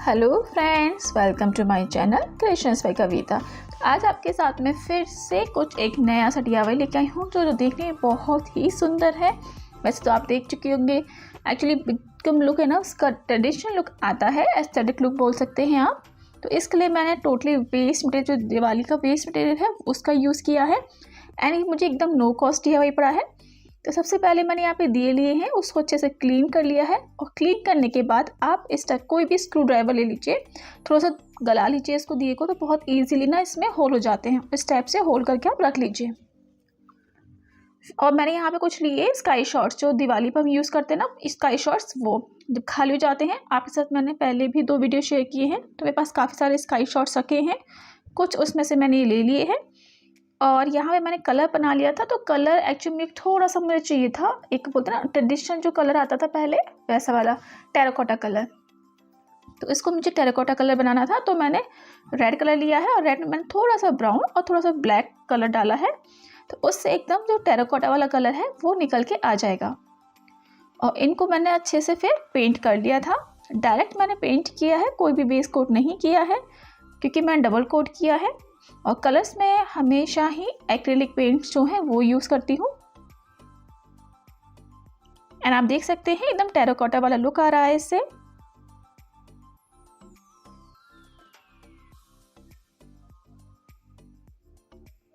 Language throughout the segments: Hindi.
Hello friends, welcome to my channel creations by Kavita. आज आपके साथ में फिर से कुछ एक नया सा DIY लेके आई हूँ जो देखने में बहुत ही सुंदर है। वैसे तो आप देख चुके होंगे, एक्चुअली बिकम लुक है ना, उसका ट्रेडिशनल लुक आता है, एस्थेटिक लुक बोल सकते हैं आप। तो इसके लिए मैंने टोटली वेस्ट मटेरियल, जो दिवाली का वेस्ट मटेरियल है उसका यूज़ किया है एंड ये मुझे एकदम नो कॉस्ट DIY पड़ा है। तो सबसे पहले मैंने यहाँ पे दिए लिए हैं, उसको अच्छे से क्लीन कर लिया है और क्लीन करने के बाद आप इस टाइप कोई भी स्क्रू ड्राइवर ले लीजिए, थोड़ा सा गला लीजिए इसको दिए को, तो बहुत इजीली ना इसमें होल हो जाते हैं। इस टाइप से होल करके आप रख लीजिए। और मैंने यहाँ पे कुछ लिए स्काई शॉट्स, जो दिवाली पर हम यूज़ करते हैं ना, स्काई शॉट्स, वो जब खाली हो जाते हैं। आपके साथ मैंने पहले भी 2 वीडियो शेयर किए हैं, तो मेरे पास काफ़ी सारे स्काई शॉट्स रखे हैं, कुछ उसमें से मैंने ले लिए हैं। और यहाँ पे मैंने कलर बना लिया था, तो कलर एक्चुअली में थोड़ा सा मुझे चाहिए था, एक बोलते ना ट्रेडिशनल जो कलर आता था पहले, वैसा वाला टेराकोटा कलर। तो इसको मुझे टेराकोटा कलर बनाना था, तो मैंने रेड कलर लिया है और रेड में मैंने थोड़ा सा ब्राउन और थोड़ा सा ब्लैक कलर डाला है, तो उससे एकदम जो टेराकोटा वाला कलर है वो निकल के आ जाएगा। और इनको मैंने अच्छे से फिर पेंट कर लिया था। डायरेक्ट मैंने पेंट किया है, कोई भी बेस कोट नहीं किया है, क्योंकि मैंने डबल कोट किया है। और कलर्स में हमेशा ही एक्रेलिक पेंट्स जो हैं वो यूज़ करती हूँ। एंड आप देख सकते हैं एकदम टेराकोटा वाला लुक आ रहा है इससे।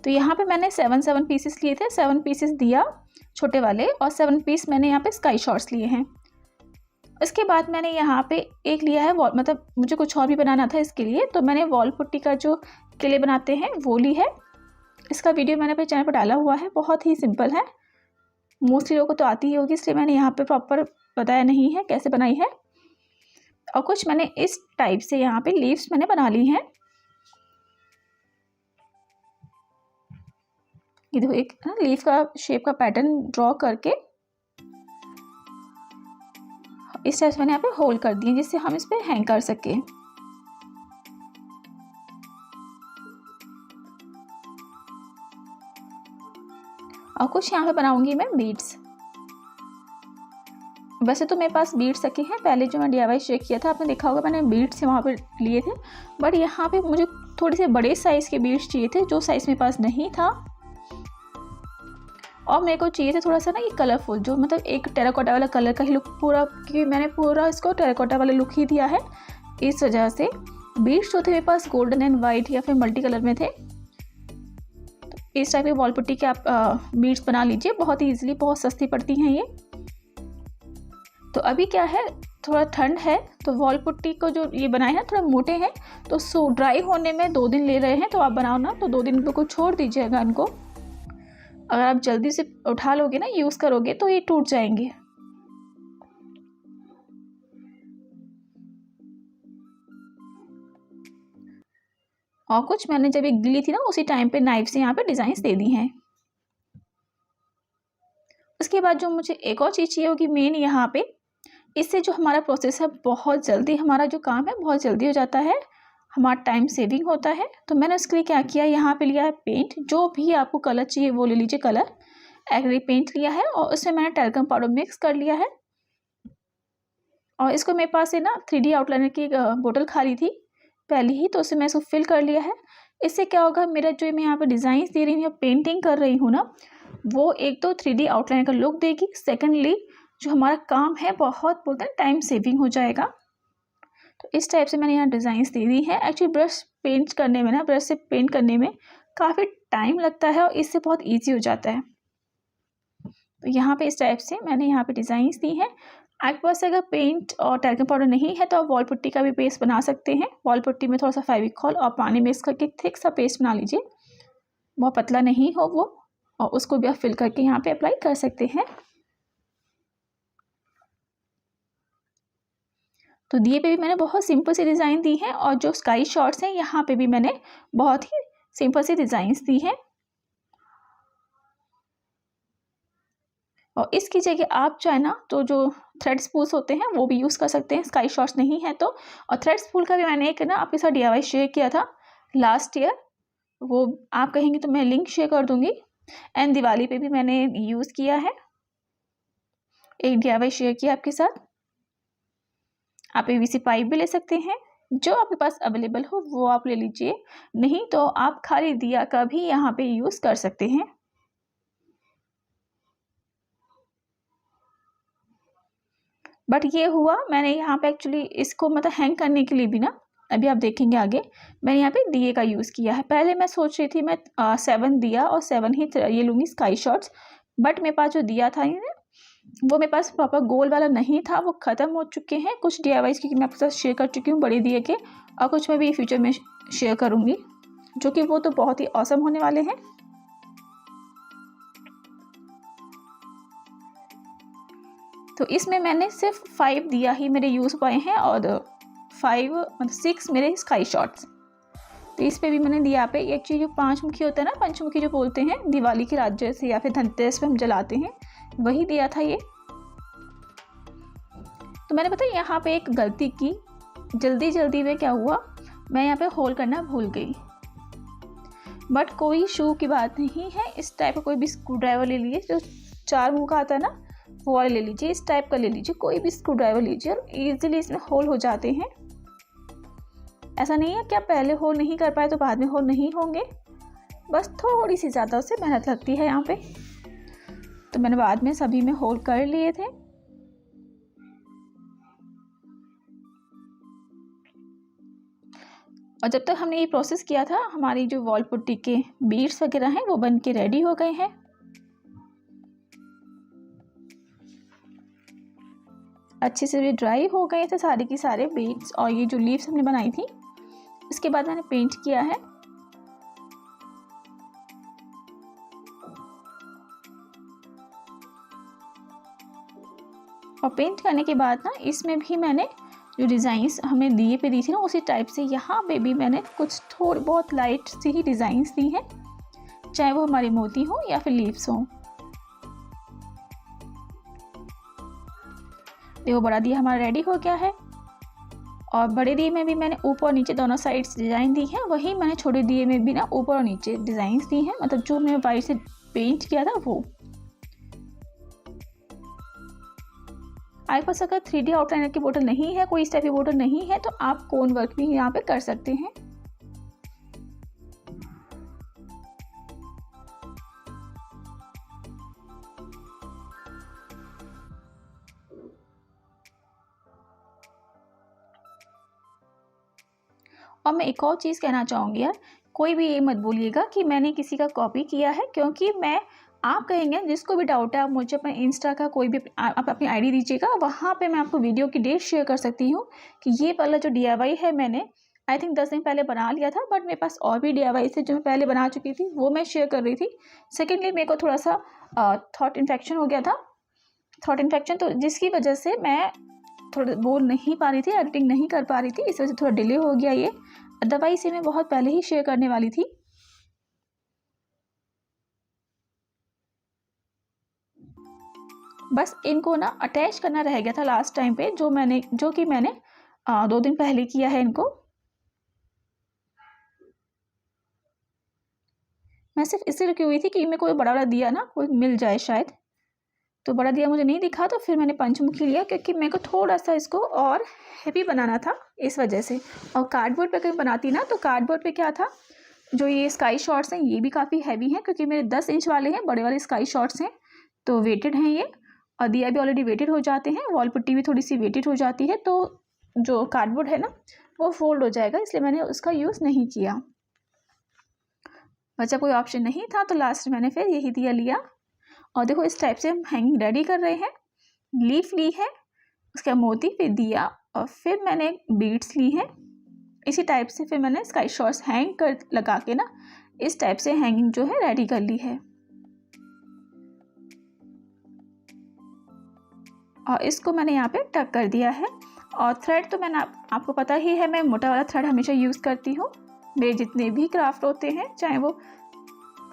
तो यहाँ पे मैंने 7 पीसेस लिए थे, 7 पीसेस दिया छोटे वाले, और 7 पीस मैंने यहाँ पे स्काई शॉट्स लिए हैं। इसके बाद मैंने यहाँ पे एक लिया है वॉल, मतलब मुझे कुछ और भी बनाना था इसके लिए, तो मैंने वॉल पुट्टी का जो किले बनाते हैं वो ली है। इसका वीडियो मैंने अपने चैनल पर डाला हुआ है, बहुत ही सिंपल है, मोस्टली लोगों को तो आती ही होगी, इसलिए मैंने यहाँ पे प्रॉपर बताया नहीं है कैसे बनाई है। और कुछ मैंने इस टाइप से यहाँ पे लीव्स मैंने बना ली हैं। ये देखो, एक लीफ का शेप का पैटर्न ड्रॉ करके इस टाइप से मैंने यहाँ पे होल कर दिए, जिससे हम इस पे हैंग कर सकें। और कुछ यहाँ पे बनाऊंगी मैं बीड्स। वैसे तो मेरे पास बीड्स रखे हैं, पहले जो मैं DIY शेयर किया था आपने देखा होगा, मैंने बीड्स वहाँ पे लिए थे, बट यहाँ पे मुझे थोड़े से बड़े साइज़ के बीड्स चाहिए थे, जो साइज़ मेरे पास नहीं था। और मेरे को चाहिए थे थोड़ा सा ना ये कलरफुल, जो मतलब एक टेराकोटा वाला कलर का ही लुक पूरा, क्योंकि मैंने पूरा इसको टेराकोटा वाला लुक ही दिया है, इस वजह से बीड्स जो थे मेरे पास गोल्डन एंड वाइट या फिर मल्टी कलर में थे। तो इस टाइप के वॉल पुट्टी के आप बीड्स बना लीजिए, बहुत ही ईजिली, बहुत सस्ती पड़ती हैं ये। तो अभी क्या है, थोड़ा ठंड है, तो वॉल पुट्टी को जो ये बनाए हैं थोड़ा मोटे हैं, तो ड्राई होने में 2 दिन ले रहे हैं, तो आप बनाओ ना तो 2 दिन को छोड़ दीजिएगा इनको। अगर आप जल्दी से उठा लोगे ना, यूज़ करोगे, तो ये टूट जाएंगे। और कुछ मैंने जब ये गिली थी ना, उसी टाइम पे नाइफ से यहाँ पे डिज़ाइंस दे दी हैं। उसके बाद जो मुझे एक और चीज़ चाहिए होगी मेन यहाँ पे, इससे जो हमारा प्रोसेस है बहुत जल्दी, हमारा जो काम है बहुत जल्दी हो जाता है, हमारा टाइम सेविंग होता है। तो मैंने उसके लिए क्या किया, यहाँ पे लिया है पेंट, जो भी आपको कलर चाहिए वो ले लीजिए कलर। एक्रिलिक पेंट लिया है और उसमें मैंने टैल्कम पाउडर मिक्स कर लिया है। और इसको मेरे पास है ना 3D आउटलाइनर की बोतल खाली थी पहले ही, तो उससे मैं इसको फिल कर लिया है। इससे क्या होगा, मेरा जो मैं यहाँ पे डिज़ाइन दे रही हूँ या पेंटिंग कर रही हूँ ना, वो एक तो 3D आउटलाइनर का लुक देगी, सेकेंडली जो हमारा काम है बहुत बोलते हैं टाइम सेविंग हो जाएगा। तो इस टाइप से मैंने यहाँ डिज़ाइंस दे दी है। एक्चुअली ब्रश पेंट करने में ना, ब्रश से पेंट करने में काफ़ी टाइम लगता है और इससे बहुत ईजी हो जाता है। तो यहाँ पे इस टाइप से मैंने यहाँ पे डिज़ाइंस दी हैं। आपके पास अगर पेंट और टैल्कम पाउडर नहीं है तो आप वॉल पुट्टी का भी पेस्ट बना सकते हैं। वॉल पुट्टी में थोड़ा सा फेविकॉल और पानी मिक्स करके थिक सा पेस्ट बना लीजिए, बहुत पतला नहीं हो वो, और उसको भी आप फिल करके यहाँ पे अप्लाई कर सकते हैं। तो दिए पे भी मैंने बहुत सिंपल सी डिज़ाइन दी है, और जो स्काई शॉट्स हैं यहाँ पे भी मैंने बहुत ही सिंपल सी डिज़ाइंस दी हैं। और इसकी जगह आप चाहे ना तो जो थ्रेड स्पूल्स होते हैं वो भी यूज़ कर सकते हैं, स्काई शॉट्स नहीं है तो। और थ्रेड स्पूल का भी मैंने एक ना आपके साथ DIY शेयर किया था लास्ट ईयर, वो आप कहेंगे तो मैं लिंक शेयर कर दूँगी। एंड दिवाली पे भी मैंने यूज़ किया है, एक DIY शेयर किया आपके साथ। आप PVC पाइप भी ले सकते हैं, जो आपके पास अवेलेबल हो वो आप ले लीजिए, नहीं तो आप खाली दिया का भी यहाँ पे यूज़ कर सकते हैं। बट ये हुआ, मैंने यहाँ पे एक्चुअली इसको मतलब हैंग करने के लिए भी ना, अभी आप देखेंगे आगे, मैंने यहाँ पे दिए का यूज़ किया है। पहले मैं सोच रही थी मैं 7 दिया और 7 ही ये लूँगी स्काई शॉट्स, बट मेरे पास जो दिया था ये वो मेरे पास प्रॉपर गोल वाला नहीं था, वो ख़त्म हो चुके हैं। कुछ DIYs क्योंकि मैं आपके साथ शेयर कर चुकी हूँ बड़े दिए के, और कुछ मैं भी फ्यूचर में शेयर करूँगी, जो कि वो तो बहुत ही ऑसम होने वाले हैं। तो इसमें मैंने सिर्फ 5 दिया ही मेरे यूज़ पाए हैं और 5 मतलब 6 मेरे स्काई शॉट्स। तो इस पे भी मैंने दिया पे एक्चुअली जो 5 मुखी होता है ना, पंचमुखी जो बोलते हैं दिवाली की रात जैसे या फिर धनतेरस पे हम जलाते हैं, वही दिया था ये। तो मैंने पता यहाँ पे एक गलती की, जल्दी में क्या हुआ, मैं यहाँ पे होल करना भूल गई। बट कोई इशू की बात नहीं है, इस टाइप का कोई भी स्क्रू ड्राइवर ले लीजिए, जो 4 मुँह का आता है ना वो वाला ले लीजिए, इस टाइप का ले लीजिए, कोई भी स्क्रू ड्राइवर लीजिए और ईजिली इसमें होल हो जाते हैं। ऐसा नहीं है कि आप पहले होल नहीं कर पाए तो बाद में होल नहीं होंगे, बस थोड़ी सी ज़्यादा उससे मेहनत लगती है यहाँ पे। तो मैंने बाद में सभी में होल कर लिए थे। और जब तक हमने ये प्रोसेस किया था, हमारी जो वॉल पुट्टी के बीड्स वगैरह हैं वो बन के रेडी हो गए हैं। अच्छे से भी ड्राई हो गए थे सारे के सारे बीड्स, और ये जो लीव्स हमने बनाई थी इसके बाद मैंने पेंट किया है। और पेंट करने के बाद ना इसमें भी मैंने जो डिज़ाइंस हमें दिए पे दी थी ना, उसी टाइप से यहाँ पे भी मैंने कुछ थोड़ी बहुत लाइट सी ही डिज़ाइंस दी हैं, चाहे वो हमारे मोती हो या फिर लीव्स हो। देखो बड़ा दिया हमारा रेडी हो गया है, और बड़े दिए में भी मैंने ऊपर और नीचे दोनों साइड्स डिज़ाइन दी है, वही मैंने छोटे दिए में भी ना ऊपर और नीचे डिज़ाइंस दी हैं, मतलब जो मैंने वाइट से पेंट किया था वो। आपके पास अगर 3D आउटलाइनर की बोतल नहीं है, कोई इस टाइप की बोतल नहीं है, तो आप कोन वर्क भी यहाँ पे कर सकते हैं। और मैं एक और चीज़ कहना चाहूँगी यार, कोई भी ये मत बोलिएगा कि मैंने किसी का कॉपी किया है, क्योंकि मैं, आप कहेंगे जिसको भी डाउट है आप मुझे अपने इंस्टा का कोई भी आप अपनी आईडी दीजिएगा, वहाँ पे मैं आपको वीडियो की डेट शेयर कर सकती हूँ कि ये वाला जो DIY है मैंने आई थिंक 10 दिन पहले बना लिया था, बट मेरे पास और भी DIY है जो मैं पहले बना चुकी थी, वो मैं शेयर कर रही थी। सेकेंडली मेरे को थोड़ा सा थॉट इन्फेक्शन हो गया था, तो जिसकी वजह से मैं थोड़ा बोल नहीं पा रही थी, एडिटिंग नहीं कर पा रही थी, इस वजह से थोड़ा डिले हो गया ये। अदरवाइज से मैं बहुत पहले ही शेयर करने वाली थी। बस इनको ना अटैच करना रह गया था लास्ट टाइम पे, जो कि मैंने 2 दिन पहले किया है इनको। मैं सिर्फ इसलिए रुकी हुई थी कि मैं कोई बड़ा दिया ना कोई मिल जाए शायद, तो बड़ा दिया मुझे नहीं दिखा, तो फिर मैंने पंचमुखी लिया, क्योंकि मेरे को थोड़ा सा इसको और हैवी बनाना था इस वजह से। और कार्डबोर्ड पे कहीं बनाती ना, तो कार्डबोर्ड पे क्या था, जो ये स्काई शॉट्स हैं ये भी काफ़ी हैवी हैं, क्योंकि मेरे 10 इंच वाले हैं, बड़े वाले स्काई शॉट्स हैं, तो वेटेड हैं ये, और दिया भी ऑलरेडी वेटेड हो जाते हैं, वॉल पुट्टी भी थोड़ी सी वेटेड हो जाती है, तो जो कार्डबोर्ड है ना वो फोल्ड हो जाएगा, इसलिए मैंने उसका यूज़ नहीं किया। बचा कोई ऑप्शन नहीं था, तो लास्ट मैंने फिर यही दिया लिया। और देखो इस टाइप से हम हैंगिंग रेडी कर रहे हैं। लीफ ली है, उसका मोती पे दिया, और फिर मैंने बीड्स ली हैं। इसी टाइप से फिर मैंने स्काई शॉट्स हैंग कर लगा के ना इस टाइप से हैंगिंग जो है रेडी कर ली है। और इसको मैंने यहाँ पे टक कर दिया है। और थ्रेड तो मैंने आपको पता ही है, मैं मोटा वाला थ्रेड हमेशा यूज़ करती हूँ मेरे जितने भी क्राफ्ट होते हैं, चाहे वो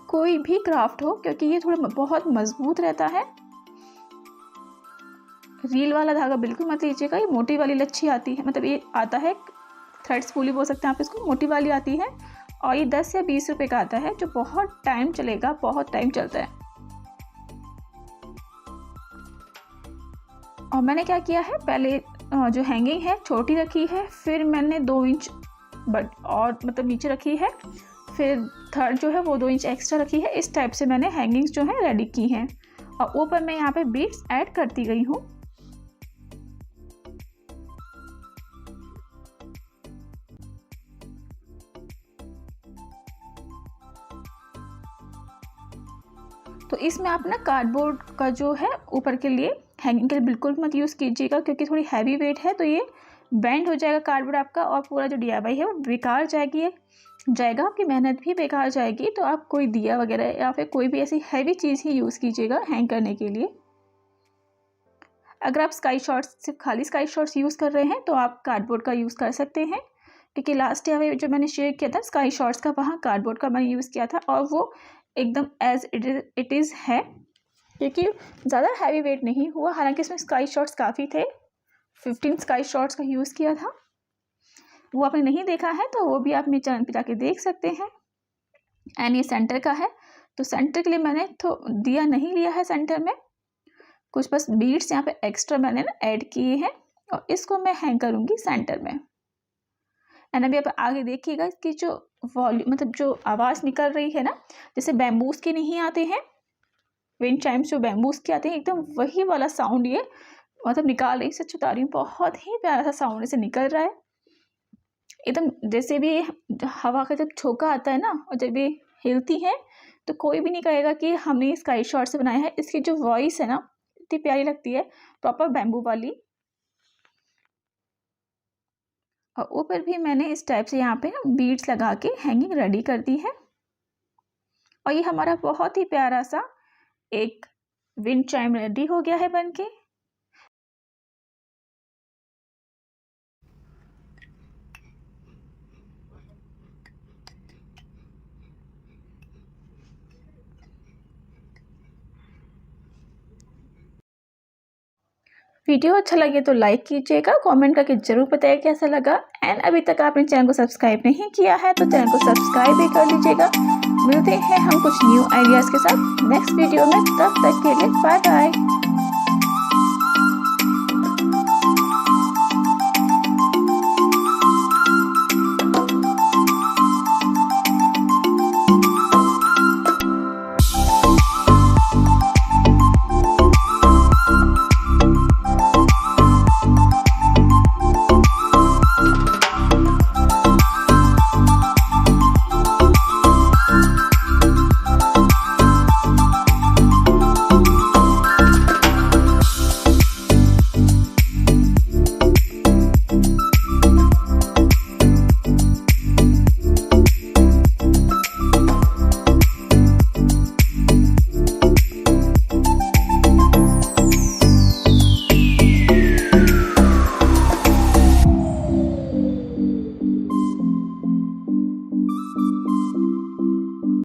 कोई भी क्राफ्ट हो, क्योंकि ये थोड़ा बहुत मजबूत रहता है। रील वाला धागा बिल्कुल मत लीजिएगा, ये मोटी वाली लच्छी आती है, मतलब ये आता है थ्रेड स्पूली बोल सकते हैं आप इसको, मोटी वाली आती है, और ये 10 या 20 रुपए का आता है, जो बहुत टाइम चलेगा, बहुत टाइम चलता है। और मैंने क्या किया है, पहले जो हैंगिंग है छोटी रखी है, फिर मैंने 2 इंच और मतलब नीचे रखी है, फिर थर्ड जो है वो 2 इंच एक्स्ट्रा रखी है। इस टाइप से मैंने हैंगिंग्स जो है रेडी की हैं और ऊपर मैं यहाँ पे बीड्स ऐड करती गई हूँ। तो इसमें आप ना कार्डबोर्ड का जो है ऊपर के लिए हैंगिंग के लिए बिल्कुल मत यूज़ कीजिएगा, क्योंकि थोड़ी हैवी वेट है तो ये बेंड हो जाएगा कार्डबोर्ड आपका और पूरा जो DIY है वो बेकार जाएगा, आपकी मेहनत भी बेकार जाएगी। तो आप कोई दिया वगैरह या फिर कोई भी ऐसी हैवी चीज़ ही यूज़ कीजिएगा हैंग करने के लिए। अगर आप स्काई शॉर्ट्स सिर्फ खाली स्काई शॉर्ट्स यूज़ कर रहे हैं तो आप कार्डबोर्ड का यूज़ कर सकते हैं, क्योंकि लास्ट DIY जो मैंने शेयर किया था स्काई शॉर्ट्स का, वहाँ कार्डबोर्ड का मैंने यूज़ किया था और वो एकदम एज इट इज़ है, क्योंकि ज़्यादा हैवी वेट नहीं हुआ। हालांकि इसमें स्काई शॉर्ट्स काफ़ी थे, 15 स्काई शॉर्ट्स का यूज़ किया था। वो आपने नहीं देखा है तो वो भी आप मेरे चैनल पे जाके देख सकते हैं। एंड ये सेंटर का है, तो सेंटर के लिए मैंने तो दिया नहीं लिया है सेंटर में, कुछ बस बीड्स यहाँ पे एक्स्ट्रा मैंने ना ऐड किए हैं और इसको मैं हैंग करूँगी सेंटर में। एंड अभी आप आगे देखिएगा इसकी जो वॉल्यूम मतलब जो आवाज़ निकल रही है ना, जैसे बैम्बूस के नहीं आते हैं विंड चाइम्स, जो बैम्बूस के आते हैं एकदम वही वाला साउंड ये मतलब निकाल रही, सच बता रही हूँ बहुत ही प्यारा सा साउंड इसे निकल रहा है। एकदम जैसे भी हवा का जब झोंका आता है ना और जब ये हिलती है तो कोई भी नहीं कहेगा कि हमने स्काई शॉर्ट से बनाया है। इसकी जो वॉइस है ना इतनी प्यारी लगती है, प्रॉपर बैम्बू वाली। और ऊपर भी मैंने इस टाइप से यहाँ पे ना बीड्स लगा के हैंगिंग रेडी कर दी है और ये हमारा बहुत ही प्यारा सा एक विंड चाइम रेडी हो गया है बनके। वीडियो अच्छा लगे तो लाइक कीजिएगा, कमेंट करके ज़रूर बताइए कैसा लगा। एंड अभी तक आपने चैनल को सब्सक्राइब नहीं किया है तो चैनल को सब्सक्राइब भी कर लीजिएगा। मिलते हैं हम कुछ न्यू आइडियाज़ के साथ नेक्स्ट वीडियो में, तब तक के लिए बाय बाय।